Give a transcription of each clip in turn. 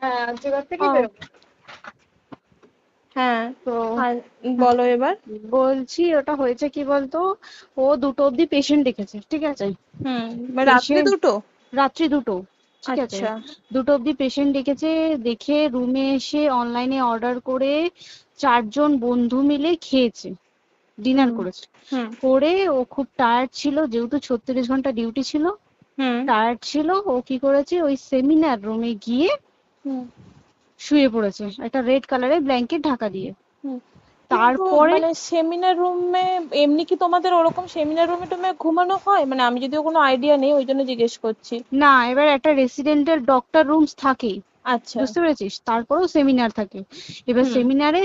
হ্যাঁ, আর্যিকর থেকে ও বেরোবো। হ্যাঁ। তো আর হ্যাঁ, বলো এবার। বলছি ওটা হয়েছে কি বলতো, ও 2টো অব্দি পেশেন্ট দেখেছে, ঠিক আছে। হুম, মানে রাত্রি পেশেন্ট, দুটো? রাত্রি 2টো, ঠিক আছে। আচ্ছা। 2টো অব্দি পেশেন্ট ডেকেছে, দেখে রুমে এসে অনলাইনে অর্ডার করে 4জন বন্ধু মিলে খেয়েছে, ডিনার হুম করেছে। হুম করে ও খুব টায়ার্ড ছিল, যেহেতু 36 ঘন্টা ডিউটি ছিল, হুম টায়ার্ড ছিল। ও কি করেছে, ওই সেমিনার রুমে গিয়ে হুম শুয়ে পড়েছে একটা রেড কালারের ব্ল্যাঙ্কেট ঢাকা দিয়ে। হুম। কিন্তু তারপরে মানে সেমিনার রুমে এমনি কি তোমাদের ওরকম সেমিনার রুমে টুমে ঘুমানো হয়? মানে আমি যদিও কোনো আইডিয়া নেই, ওই জন্য জিজ্ঞেস করছি। না, এবার একটা রেসিডেন্টের ডক্টর রুমস থাকেই, আচ্ছা। বুঝতে পেরেছিস, তারপরেও সেমিনার থাকে। এবার হুম। সেমিনারে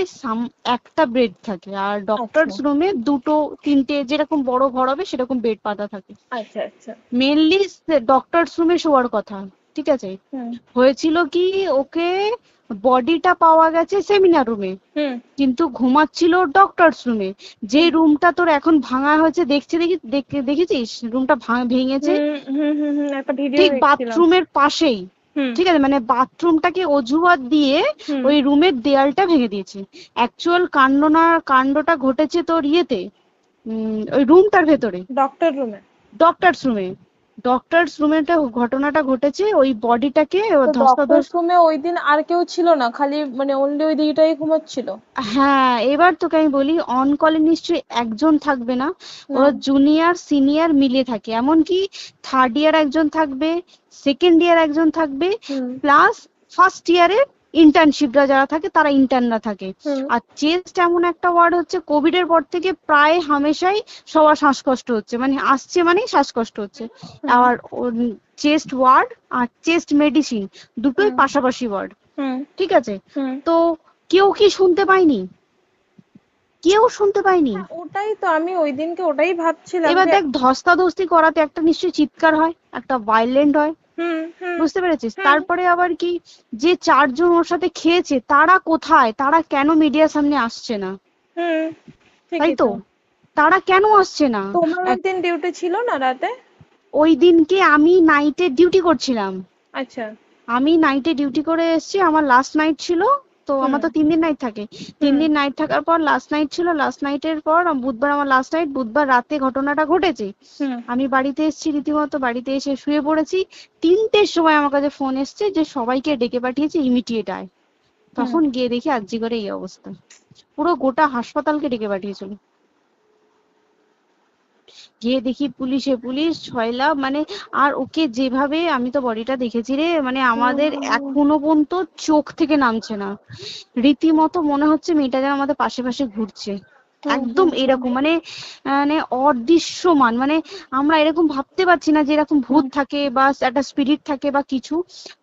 একটা বেড থাকে, আর আচ্ছা ডক্টরস রুমে 2টো 3টে যেরকম বড় ঘর হবে সেরকম বেড পাতা থাকে। আচ্ছা আচ্ছা। মেনলি ডক্টরস রুমে শোয়ার কথা, ঠিক আছে। হুম হয়েছিল কি, ওকে বডিটা পাওয়া গেছে সেমিনার রুমে, হুম কিন্তু ঘুমাচ্ছিল ডক্টরস রুমে। যে হুম রুমটা তোর এখন ভাঙা হয়েছে, দেখেছিস রুমটা ভেঙেছে, হুম হুম হুম হুম, একটা ভিডিও ঠিক দেখছিলাম। বাথরুমের পাশেই, হুম ঠিক আছে, মানে বাথরুমটাকে অজুহাত দিয়ে হুম ওই রুমের দেয়ালটা ভেঙে দিয়েছে। অ্যাকচুয়াল কাণ্ডটা ঘটেছে তোর ইয়েতে, ওই রুমটার ভেতরে, ডক্টর রুমে? ডক্টরস রুমে। ডক্টরস রুমে ঘটনাটা ঘটেছে, ওই বডিটাকে তো ডক্টর ধস্তাধস্তি। রুমে ওই দিন আর কেউ ছিল না, খালি মানে অনলি ওই দিদিটাই ঘুমাচ্ছিল? হ্যাঁ, এবার তোকে আমি বলি, অন কলে নিশ্চয়ই একজন থাকবে না, না। ওরা জুনিয়র সিনিয়র মিলিয়ে থাকে, এমনকি থার্ড ইয়ার একজন থাকবে, সেকেন্ড ইয়ার একজন থাকবে, হুম প্লাস ফার্স্ট ইয়ারের ইন্টার্নশিপরা যারা থাকে তারা ইন্টার্নরা থাকে। হুম আর চেস্ট এমন একটা ওয়ার্ড হচ্ছে, কোভিড এর পর থেকে প্রায় হামেশাই সবার শ্বাসকষ্ট হচ্ছে, মানে আসছে মানেই শ্বাসকষ্ট হচ্ছে। হুম আর চেস্ট ওয়ার্ড আর চেস্ট মেডিসিন দুটোই হুম পাশাপাশি ওয়ার্ড, হুম ঠিক আছে। হুম। তো কেউ কি শুনতে পায়নি? কেউ শুনতে পায়নি। হ্যাঁ, ওটাই তো আমি ওই দিনকে ওটাই ভাবছিলাম এবার যে। দেখ, ধস্তাধস্তি করাতে একটা নিশ্চয়ই চিৎকার হয়, একটা ভাইলেন্ট হয়, হুম হুম বুঝতে পেরেছিস। হুম তারপরে আবার কি, যে 4জন ওর সাথে খেয়েছে তারা কোথায়, তারা কেন মিডিয়ার সামনে আসছে না? হুম। তাই ঠিকই তো, তো। তারা কেন আসছে না? তোমার ওই এক- দিন ডিউটি ছিল না রাতে? ওই দিনকে আমি নাইটে ডিউটি করছিলাম। আচ্ছা। আমি নাইটে ডিউটি করে এসেছি, আমার লাস্ট নাইট ছিল। তো হুম আমার তো 3 দিন নাইট থাকে, তিন হুম দিন নাইট থাকার পর লাস্ট নাইট ছিল, লাস্ট নাইটের পর বুধবার আমার লাস্ট নাইট, বুধবার রাতে ঘটনাটা ঘটেছে। হুম আমি বাড়িতে এসেছি, রীতিমতো বাড়িতে এসে শুয়ে পড়েছি। 3টের সময় আমার কাছে ফোন এসছে যে সবাইকে ডেকে পাঠিয়েছে, ইমিডিয়েট আয়। হুম। তখন গিয়ে দেখি আরজিকরে এই অবস্থা, পুরো গোটা হাসপাতালকে ডেকে পাঠিয়েছিল। গিয়ে দেখি পুলিশে পুলিশ ছয়লা, মানে আর ওকে যেভাবে, আমি তো বডিটা দেখেছি রে, মানে হুম আমাদের হুম হুম এখনো পর্যন্ত চোখ থেকে নামছে না। রীতিমতো মনে হচ্ছে মেয়েটা যেন আমাদের পাশে পাশে ঘুরছে, হুম একদম হুম হুম এরকম, মানে মানে অদৃশ্যমান, মানে আমরা এরকম ভাবতে পারছি না যে এরকম ভূত হুম। থাকে বা একটা স্পিরিট থাকে বা কিছু।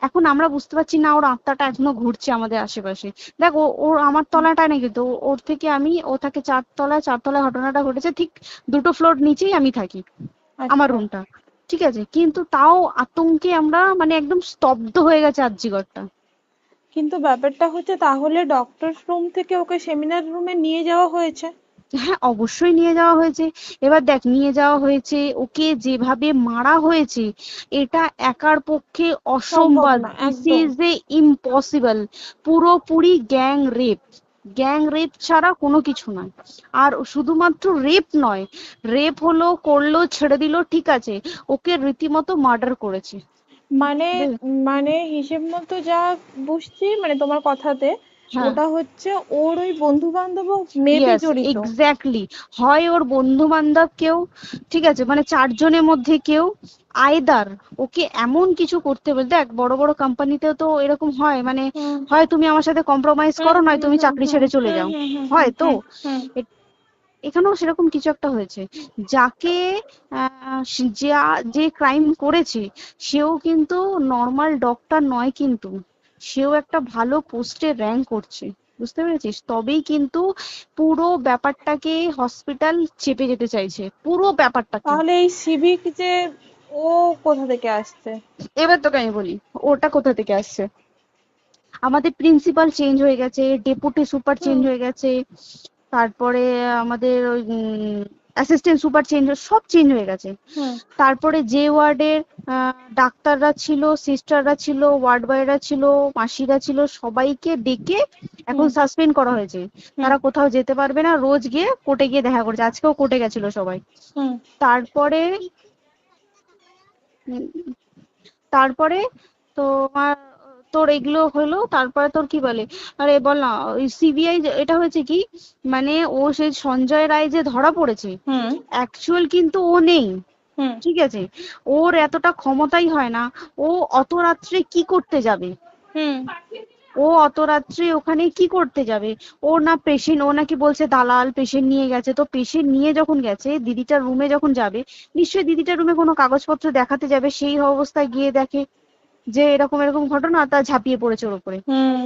এখন আমরা বুঝতে পারছি না, ওর আত্মাটা এখনো ঘুরছে আমাদের আশেপাশে। দেখ, ওর আমার তলাটায় নাকি, তো ওর থেকে ও থাকে 4তলায়, 4তলায় ঘটনাটা ঘটেছে, ঠিক 2টো ফ্লোর নিচেই আমি থাকি, আমার আচ্ছা। রুমটা, ঠিক আছে। কিন্তু তাও আতঙ্কে আমরা মানে একদম স্তব্ধ হয়ে গেছে আরজিকরটা। কিন্তু ব্যাপারটা হচ্ছে, তাহলে ডক্টর রুম থেকে ওকে সেমিনার রুমে নিয়ে যাওয়া হয়েছে? হ্যাঁ, অবশ্যই নিয়ে যাওয়া হয়েছে। এবার দেখ, নিয়ে যাওয়া হয়েছে, ওকে যেভাবে মারা হয়েছে এটা একার পক্ষে সম্ভব অসম্ভব, না দিস একদম। Is a impossible. পুরোপুরি গ্যাং রেপ, গ্যাং রেপ ছাড়া কোনো কিছু নয়। আর শুধুমাত্র রেপ নয়, রেপ হলো, করলো, ছেড়ে দিল, ঠিক আছে, ওকে রীতিমতো মার্ডার করেছে। মানে বে- মানে হিসেব মতো যা বুঝছি মানে তোমার কথাতে, হ্যাঁ, ওটা হচ্ছে ওর ওই বন্ধু বান্ধবও মেবি ইয়েস, জড়িত। এক্স্যাক্টলি। হয় ওর বন্ধু বান্ধব কেউ, ঠিক আছে, মানে 4জনের মধ্যে কেউ, আইদার ওকে এমন কিছু করতে বলতে। দেখ, বড় বড় কোম্পানিতেও তো এরকম হয়, মানে হুম হয় তুমি আমার সাথে কম্প্রোমাইজ হুম করো, নয় হুম তুমি হুম চাকরি হুম ছেড়ে চলে হুম যাও, হুম হুম হুম হয় তো। হুম হুম। এ- এখানেও সেরকম কিছু একটা হয়েছে। যাকে যে ক্রাইম করেছে সেও কিন্তু নর্মাল ডক্টর নয়, কিন্তু সেও একটা ভালো পোস্টে র্যাঙ্ক করছে, বুঝতে পেরেছিস, তবেই কিন্তু পুরো ব্যাপারটাকে হসপিটাল চেপে যেতে চাইছে, পুরো ব্যাপারটাকে। তাহলে এই সিভিক যে, ও কোথা থেকে আসছে? এবার তোকে আমি বলি ওটা কোথা থেকে আসছে। আমাদের প্রিন্সিপাল চেঞ্জ হয়ে গেছে, ডেপুটি সুপার চেঞ্জ হুম হয়ে গেছে, তারপরে আমাদের ওই অ্যাসিস্ট্যান্ট সুপার চেঞ্জ, সব চেঞ্জ হয়ে গেছে। হুম তারপরে যে ওয়ার্ডের ডাক্তাররা ছিল, সিস্টাররা ছিল, ওয়ার্ড বয়রা ছিল, মাসিরা ছিল, সবাইকে ডেকে এখন হুম সাসপেন্ড করা হয়েছে। হুম তারা কোথাও যেতে পারবে না, রোজ গিয়ে কোর্টে গিয়ে দেখা করছে। আজকেও কোর্টে গেছিল সবাই। হুম তারপরে উম, তারপরে তোমার তোর এগুলো হলো, তারপরে তোর কি বলে, আরে বল না, ওই সিবিআই এটা হয়েছে কি, মানে ও সেই সঞ্জয় রায় যে ধরা পড়েছে, হুম অ্যাকচুয়াল কিন্তু ও নেই, হুম ঠিক আছে? ওর এতটা ক্ষমতাই হয় না। ও অত রাত্রে কি করতে যাবে? হুম ও অত রাত্রে ওখানে কি করতে যাবে? ওর না পেশেন্ট, ও নাকি বলছে দালাল পেশেন্ট নিয়ে গেছে। তো পেশেন্ট নিয়ে যখন গেছে, দিদিটার রুমে যখন যাবে, নিশ্চয়ই দিদিটার রুমে কোনো কাগজপত্র দেখাতে যাবে, সেই অবস্থায় গিয়ে দেখে যে এরকম এরকম ঘটনা, তা ঝাঁপিয়ে পড়েছে ওর উপরে। হুম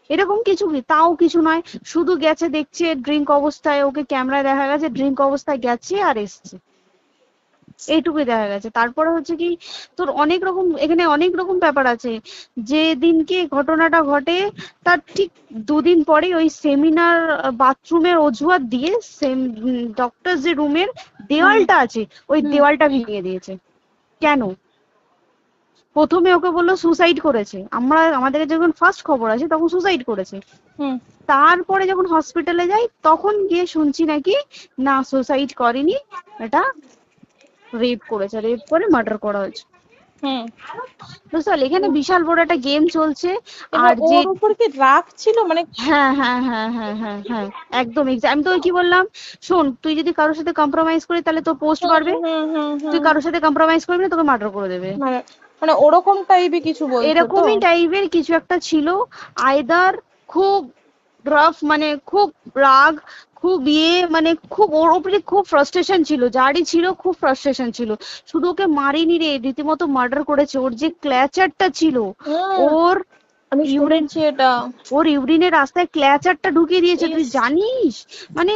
এরকম কিছু কি, তাও কিছু নয়, শুধু গেছে, দেখছে ড্রিঙ্ক অবস্থায়, ওকে ক্যামেরায় দেখা গেছে ড্রিঙ্ক অবস্থায় গেছে আর এসছে, এইটুকুই দেখা গেছে। তারপরে হচ্ছে কি, তোর অনেক রকম এখানে অনেক রকম ব্যাপার আছে। যে দিনকে ঘটনাটা ঘটে, তার ঠিক দুদিন পরে ওই সেমিনার বাথরুমের অজুহাত দিয়ে সেম ডক্টর যে রুমের হুম দেওয়ালটা আছে, ওই হুম দেওয়ালটা ভেঙে দিয়েছে। কেন? প্রথমে ওকে বললো সুসাইড করেছে, আমাদের যখন ফার্স্ট খবর আছে তখন সুসাইড করেছে। হুম তারপরে যখন হসপিটালে যাই তখন গিয়ে শুনছি নাকি না, সুসাইড করেনি, এটা রেপ করেছে, রেপ করে মার্ডার করা হয়েছে। হুম বুঝতে পারলি, এখানে বিশাল বড় একটা গেম চলছে। এবার আর যে ওর উপর কি রাগ ছিল মানে? হ্যাঁ হ্যাঁ হ্যাঁ হ্যাঁ হ্যাঁ হ্যাঁ, একদম আমি তোকে কি বললাম, শোন, তুই যদি কারোর সাথে কম্প্রোমাইজ করিস তাহলে তোর পোস্ট হুম বাড়বে, হুম হুম তুই হুম কারোর সাথে কম্প্রোমাইজ করবি না, তোকে মার্ডার করে দেবে। মানে মানে ওরকম টাইপই কিছু বলছো তো? এরকমই টাইপের কিছু একটা ছিল। আইদার খুব রাফ, মানে খুব রাগ, খুব মানে খুব ওর উপরে খুব ফ্রাস্ট্রেশন ছিল, যারই ছিল খুব ফ্রাস্ট্রেশন ছিল। শুধু ওকে মারিনি রে, রীতিমতো মার্ডার করেছে। ওর যে ক্ল্যাচারটা ছিল, হুম ওর আমি ইউরিন, শুনেছি এটা। ওর ইউরিনের রাস্তায় ক্ল্যাচারটা ঢুকিয়ে দিয়েছে, তুই ইস, জানিস? মানে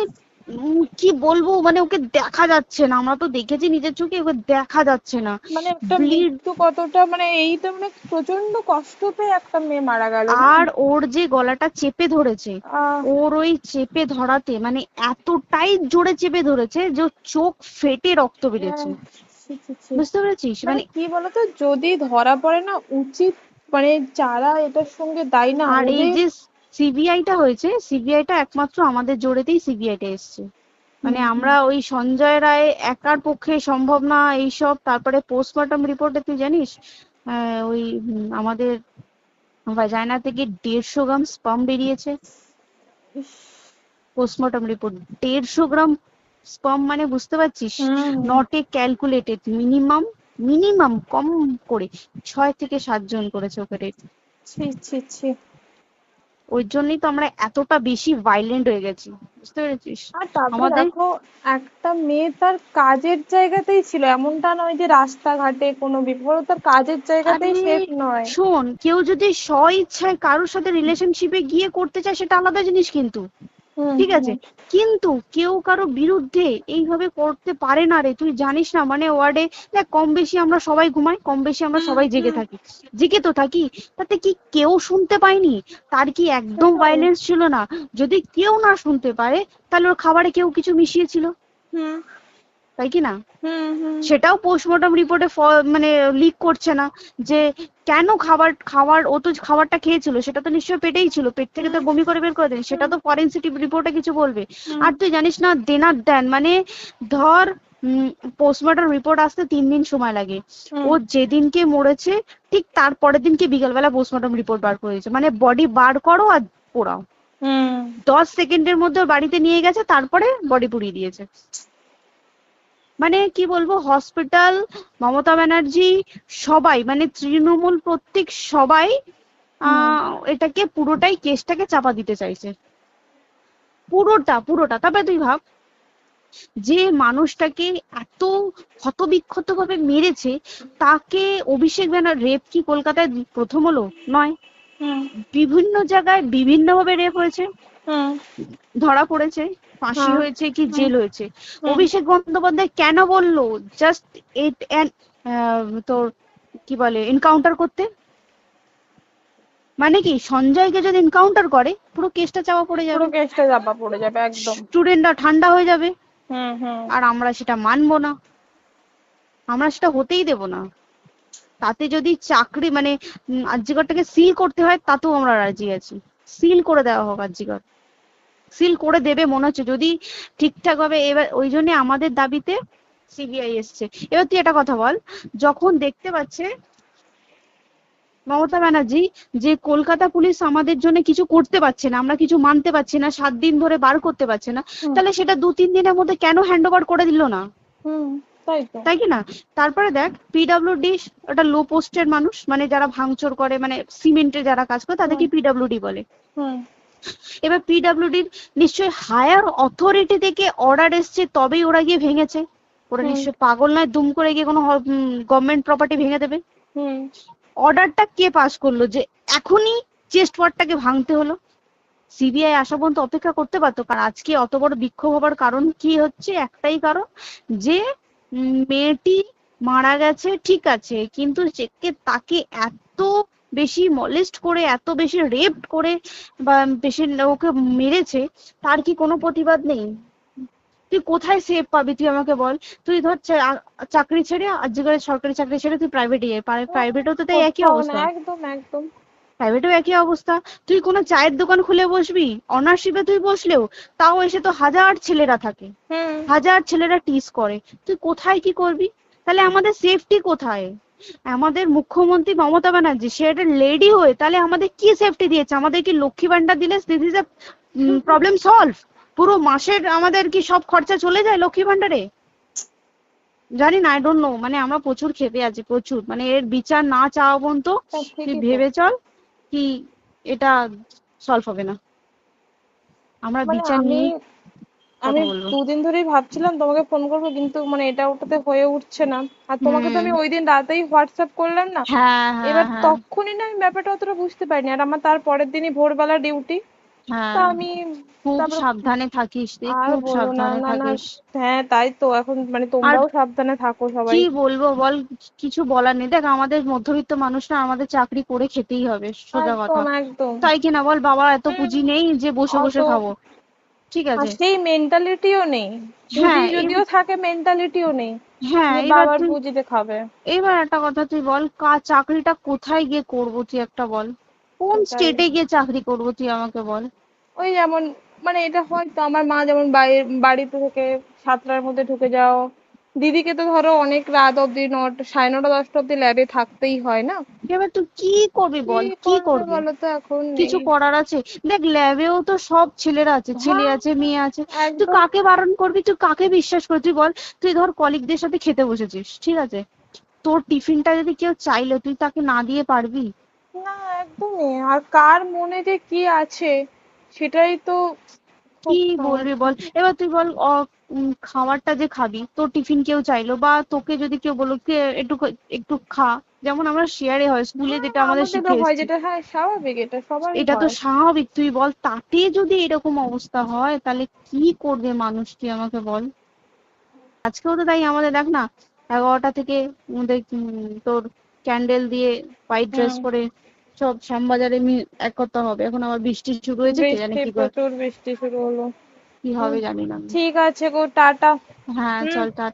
কি বলবো, মানে ওকে দেখা যাচ্ছে না, আমরা তো দেখেছি নিজের চোখে, ওকে দেখা যাচ্ছে না, মানে একটা ব্লিড। মৃত্যু কতটা, মানে এই তো মানে প্রচন্ড কষ্ট পেয়ে একটা মেয়ে মারা গেল না? আর ওর যে গলাটা চেপে ধরেছে, আহ ওর ওই চেপে ধরাতে মানে এতটাই জোরে চেপে ধরেছে যে ওর চোখ ফেটে রক্ত বেরিয়েছে। আহ, ছি, ছি, ছি। বুঝতে পেরেছিস? মানে মানে কি বলতো, যদি ধরা পড়ে না, উচিত মানে যারা এটার সঙ্গে দায়ী না আর এই ওদের। যে সিবিআইটা হয়েছে, সিবিআইটা একমাত্র আমাদের জোরেতেই সিবিআইটা এসছে। হুম মানে হুম আমরা ওই সঞ্জয় রায় একার পক্ষে সম্ভব না এইসব। তারপরে পোস্টমর্টম রিপোর্টে তুই জানিস, ওই আমাদের ভাজাইনা থেকে 150 গ্রাম স্পাম বেরিয়েছে। ইস, পোস্টমর্টম রিপোর্ট, 150 গ্রাম স্পাম, মানে বুঝতে পারছিস? Hmm not a calculated, minimum, minimum কম করে 6 থেকে 7 জন করেছে ওকে rape। ছি ছি ছি। ওই জন্যই তো আমরা এতটা বেশি ভাইলেন্ট হয়ে গেছি, বুঝতে পেরেছিস? আর তারপরে আমাদের, দেখো, একটা মেয়ে তার কাজের জায়গাতেই ছিল, এমনটা নয় যে রাস্তাঘাটে কোনো বিপদ, ও তার কাজের জায়গাতেই আরে সেফ নয়। শোন, কেউ যদি স্ব ইচ্ছায় কারোর সাথে রিলেশনশিপে গিয়ে করতে চায় সেটা আলাদা জিনিস কিন্তু, হুম ঠিক হুম আছে? কিন্তু কেউ কারো বিরুদ্ধে এইভাবে করতে পারে না রে, তুই জানিস না? মানে ওয়ার্ডে দেখ, কম বেশি আমরা সবাই ঘুমাই, কম বেশি আমরা হুম সবাই জেগে হুম থাকি, জেগে তো থাকি। তাতে কি কেউ শুনতে পায়নি? তার কি একদম সেটাই। ভাইলেন্স ছিল না? যদি কেউ না শুনতে পারে, তাহলে ওর খাবারে কেউ কিছু মিশিয়েছিল, হুম তাই কি না? হুম হুম সেটাও পোস্টমর্টম রিপোর্টে মানে লিক করছে না, যে কেন খাবার খাবার ও তো খাবারটা খেয়েছিল, সেটা তো নিশ্চয়ই পেটেই ছিল, পেট থেকে তো হুম বমি করে বের করে দেন, সেটা হুম তো ফরেনসিক রিপোর্টে কিছু বলবে। হুম আর তুই জানিস না, দেনার দেন মানে, ধর পোস্টমর্টম রিপোর্ট আসতে 3 দিন সময় লাগে। হুম ও যেদিনকে মরেছে ঠিক তার পরের দিনকে বিকেলবেলা পোস্টমর্টম রিপোর্ট বার করে দিয়েছে, মানে বডি বার করো আর পোড়াও, হুম 10 সেকেন্ডের মধ্যে ওর বাড়িতে নিয়ে গেছে, তারপরে বডি পুড়িয়ে দিয়েছে। মানে কি বলবো, হসপিটাল, মমতা ব্যানার্জি, সবাই মানে তৃণমূল প্রত্যেক সবাই হুম এটাকে পুরোটাই কেসটাকে চাপা দিতে চাইছে, পুরোটা পুরোটা। তবে তুই ভাব, যে মানুষটাকে এত ক্ষতবিক্ষত ভাবে মেরেছে, তাকে অভিষেক ব্যানার, রেপ কি কলকাতায় প্রথম হলো? নয়, হুম বিভিন্ন জায়গায় বিভিন্ন ভাবে রেপ হয়েছে, হুম ধরা পড়েছে, ফাঁসি হ্যাঁ হয়েছে কি হুম জেল হয়েছে। হুম অভিষেক বন্দ্যোপাধ্যায় কেন বললো জাস্ট ইট তোর কি বলে এনকাউন্টার করতে? মানে কি, সঞ্জয়কে যদি এনকাউন্টার করে পুরো কেসটা চাপা পড়ে পুরো যাবে, কেসটা চাপা পড়ে যাবে একদম। স্টুডেন্টরা ঠান্ডা হয়ে যাবে। হুম হুম আর আমরা সেটা মানবো না, আমরা সেটা হতেই দেব না। তাতে যদি চাকরি মানে আরজিকরটাকে সিল করতে হয় তাতেও আমরা রাজি আছি, সিল করে দেওয়া হোক আরজিকর, সিল করে দেবে মনে হচ্ছে যদি ঠিকঠাক ভাবে। এবার ওই জন্য আমাদের দাবিতে সিবিআই এসছে। এবার তুই একটা কথা বল, যখন দেখতে পাচ্ছে মমতা ব্যানার্জি যে কলকাতা পুলিশ আমাদের জন্য কিছু করতে পারছে না, আমরা কিছু মানতে পারছি না, 7 দিন ধরে বার করতে পারছে না, হুম তাহলে সেটা 2-3 দিনের মধ্যে কেন হ্যান্ড ওভার করে দিল না? হুম তাই তো। তাই কি না? তারপরে দেখ পিডব্লিউডি ওটা লো পোস্টের মানুষ, মানে যারা ভাঙচুর করে, মানে সিমেন্টের যারা কাজ করে হুম তাদেরকে পিডব্লিউডি বলে। হুম এবার পিডব্লিউডির নিশ্চয়ই হায়ার অথরিটি থেকে অর্ডার এসছে তবেই ওরা গিয়ে ভেঙেছে। ওরা হুম নিশ্চয়ই পাগল নয় দুম করে গিয়ে কোনো গভর্নমেন্ট প্রপার্টি ভেঙে দেবে। হুম অর্ডারটা কে পাস করলো যে এখনই চেস্ট ওয়ার্ডটাকে ভাঙতে হলো? সিবিআই আসা পর্যন্ত অপেক্ষা করতে পারতো। কারণ আজকে অত বড় বিক্ষোভ হবার কারণ কি হচ্ছে? একটাই কারণ, যে মেয়েটি মারা গেছে ঠিক আছে, কিন্তু তাকে এত বেশি মলেস্ট করে, এত বেশি রেপ করে বা বেশি ওকে মেরেছে, তার কি কোনো প্রতিবাদ নেই? তুই কোথায় সেফ পাবি তুই আমাকে বল? তুই ধর চাকরি ছেড়ে, আজকের সরকারি চাকরি ছেড়ে তুই প্রাইভেটে যাই, প্রাইভেটেও তো তাই একই কোথাও না, অবস্থা। একদম একদম। প্রাইভেটেও একই অবস্থা। তুই কোনো চায়ের দোকান খুলে বসবি, অনার্সশিপে তুই বসলেও তাও এসে তো হাজার ছেলেরা থাকে, হুম হাজার ছেলেরা টিস করে। তুই কোথায় কি করবি? তাহলে আমাদের সেফটি কোথায়? আমাদের মুখ্যমন্ত্রী মমতা ব্যানার্জি সে একটা লেডি হয়ে তাহলে আমাদের কি সেফটি দিয়েছে? আমাদের কি লক্ষ্মী ভান্ডার দিলে this is a problem solve? পুরো মাসের আমাদের কি সব খরচা চলে যায় লক্ষ্মী ভান্ডারে? জানি না, আই ডোন্ট নো। মানে আমরা প্রচুর ক্ষেপে আছি, প্রচুর। মানে এর বিচার না চাওয়া পর্যন্ত তুই ঠিকই তো। ভেবে চল কি এটা সলভ হবে না। আমরা মানে বিচার আমি নিয়ে আমি কথা বলবো। 2 দিন ধরেই ভাবছিলাম তোমাকে ফোন করবো, কিন্তু মানে এটা ওটাতে হয়ে উঠছে না। আর তোমাকে তো হুম। আমি ওই দিন রাতেই হোয়াটসঅ্যাপ করলাম না। হ্যাঁ হ্যাঁ এবার হ্যাঁ তখনই না আমি ব্যাপারটা অতটা বুঝতে পারিনি, আর আমার তার পরের দিনই ভোরবেলা ডিউটি। তা হ্যাঁ। আমি খুব তারপর সাবধানে থাকিস রে, আর খুব বলো না, সাবধানে না না। থাকিস। হ্যাঁ তাই তো, এখন মানে আর তোমরাও সাবধানে থাকো কি সবাই। বলবো বল, কিছু বলার নেই। দেখ আমাদের মধ্যবিত্ত মানুষরা আমাদের চাকরি করে খেতেই হবে, সোজা কথা। একদম একদম। তাই কিনা বল? বাবার এত হুম। পুঁজি নেই যে বসে অত বসে খাবো, ঠিক আর আছে? সেই মেন্টালিটিও নেই। পুঁজি হ্যাঁ যদিও থাকে, মেন্টালিটিও নেই হ্যাঁ যে এবার বাবার তুই, পুঁজিতে খাবে। এবার একটা কথা তুই বল, চাকরিটা কোথায় গিয়ে করবো তুই একটা বল? কোন সেটাই। স্টেটে গিয়ে চাকরি করবো তুই আমাকে বল? ওই যেমন, মানে এটা হয়তো আমার মা যেমন বাড়িতে থেকে 7টার মধ্যে ঢুকে যাও, দিদিকে তো ধরো অনেক রাত অব্দি 9টা, 9:30, 10টা অব্দি ল্যাবে থাকতেই হয় না। এবার তুই কি করবি কি বল, কি করবে করবি? বলো তো, এখন নেই। কিছু করার আছে? দেখ ল্যাবেও তো সব ছেলেরা আছে, ছেলে হ্যাঁ আছে মেয়ে আছে। তুই একদম। কাকে বারণ করবি? তুই কাকে বিশ্বাস করবি? তুই বল। তুই ধর কলিগদের সাথে খেতে বসেছিস, ঠিক আছে, তোর টিফিনটা যদি কেউ চাইলো তুই তাকে না দিয়ে পারবি? না একদমই। আর কার মনে যে কি আছে সেটাই তো কি খুব বলবি সমস্যা। বল? এবার তুই বল খাবারটা যে খাবি, তোর টিফিন কেউ চাইলো বা তোকে যদি কেউ বললো কে একটু একটু খা, যেমন আমরা শেয়ারে হয় স্কুলে হ্যাঁ যেটা আমাদের আমাদেরও শিখে হয়, এসেছি, যেটা হ্যাঁ স্বাভাবিক, এটা সবারই এটা তো হয়। স্বাভাবিক। তুই বল তাতে যদি এরকম অবস্থা হয় তাহলে কি করবে মানুষ, তুই আমাকে বল। আজকেও তো তাই আমাদের দেখ না, 11টা থেকে আমাদের তোর ক্যান্ডেল দিয়ে হোয়াইট ড্রেস হুম। পরে সব শ্যামবাজারে একতা হবে। এখন আবার বৃষ্টি শুরু হয়েছে, কে জানে বৃষ্টি, কি প্রচুর বৃষ্টি শুরু হলো। কি হুম, হবে জানি না আমি। ঠিক আছে গো, টাটা। হ্যাঁ হুম। চল টা।